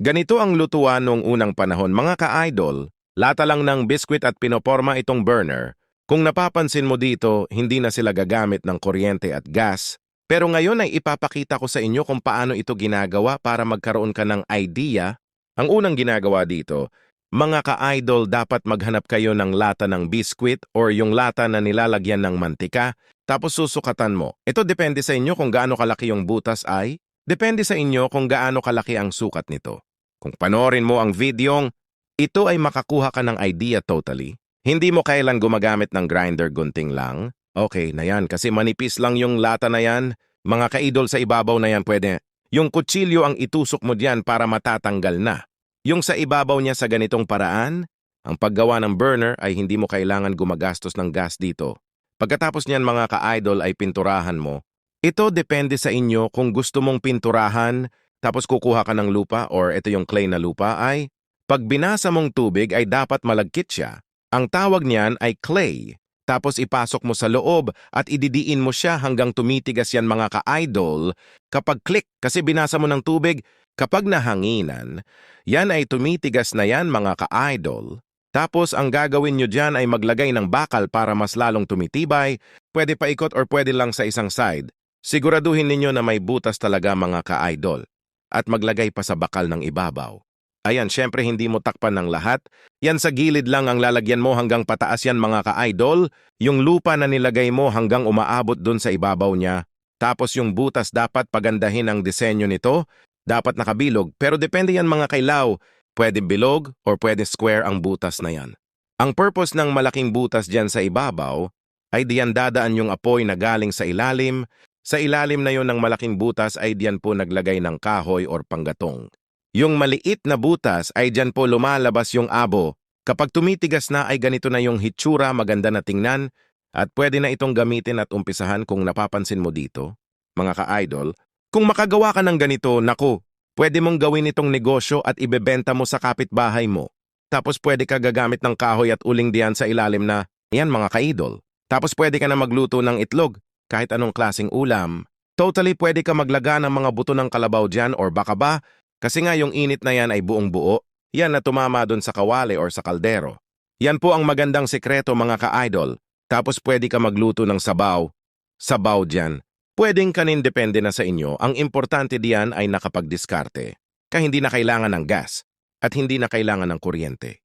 Ganito ang lutuan noong unang panahon, mga ka-idol. Lata lang ng biskwit at pinoporma itong burner. Kung napapansin mo dito, hindi na sila gagamit ng kuryente at gas. Pero ngayon ay ipapakita ko sa inyo kung paano ito ginagawa para magkaroon ka ng idea. Ang unang ginagawa dito, mga ka-idol, dapat maghanap kayo ng lata ng biskwit or yung lata na nilalagyan ng mantika, tapos susukatan mo. Ito depende sa inyo kung gaano kalaki yung butas ay. Depende sa inyo kung gaano kalaki ang sukat nito. Kung panoorin mo ang videong, ito ay makakuha ka ng idea totally. Hindi mo kailan gumagamit ng grinder, gunting lang. Okay na yan kasi manipis lang yung lata na yan. Mga kaidol, sa ibabaw na yan pwede. Yung kutsilyo ang itusok mo diyan para matatanggal na. Yung sa ibabaw niya sa ganitong paraan, ang paggawa ng burner ay hindi mo kailangan gumagastos ng gas dito. Pagkatapos niyan, mga ka-idol, ay pinturahan mo. Ito depende sa inyo kung gusto mong pinturahan, tapos kukuha ka ng lupa or ito yung clay na lupa ay, pag binasa mong tubig ay dapat malagkit siya. Ang tawag niyan ay clay. Tapos ipasok mo sa loob at ididiin mo siya hanggang tumitigas yan, mga ka-idol. Kapag click, kasi binasa mo ng tubig, kapag nahanginan, yan ay tumitigas na yan, mga ka-idol. Tapos ang gagawin nyo dyan ay maglagay ng bakal para mas lalong tumitibay. Pwede pa ikot or pwede lang sa isang side. Siguraduhin ninyo na may butas talaga, mga ka-idol. At maglagay pa sa bakal ng ibabaw. Ayan, syempre hindi mo takpan ng lahat. Yan sa gilid lang ang lalagyan mo hanggang pataas yan, mga ka-idol. Yung lupa na nilagay mo hanggang umaabot dun sa ibabaw niya. Tapos yung butas dapat pagandahin ang disenyo nito. Dapat nakabilog, pero depende yan, mga kailaw. Pwede bilog or pwede square ang butas na yan. Ang purpose ng malaking butas dyan sa ibabaw ay diyan dadaan yung apoy na galing sa ilalim. Sa ilalim na yon ng malaking butas ay diyan po naglagay ng kahoy or panggatong. Yung maliit na butas ay diyan po lumalabas yung abo. Kapag tumitigas na ay ganito na yung hitsura, maganda na tingnan, at pwede na itong gamitin at umpisahan. Kung napapansin mo dito, mga ka-idol, kung makagawa ka ng ganito, naku, pwede mong gawin itong negosyo at ibebenta mo sa kapitbahay mo. Tapos pwede ka gagamit ng kahoy at uling diyan sa ilalim na, yan, mga ka-idol. Tapos pwede ka na magluto ng itlog, kahit anong klaseng ulam. Totally pwede ka maglaga ng mga buto ng kalabaw dyan or baka ba, kasi nga yung init na yan ay buong buo, yan na tumama doon sa kawali or sa kaldero. Yan po ang magandang sekreto, mga ka-idol. Tapos pwede ka magluto ng sabaw. Sabaw dyan. Pwedeng kanin, depende na sa inyo. Ang importante diyan ay nakapagdiskarte. Kaya hindi na kailangan ng gas at hindi na kailangan ng kuryente.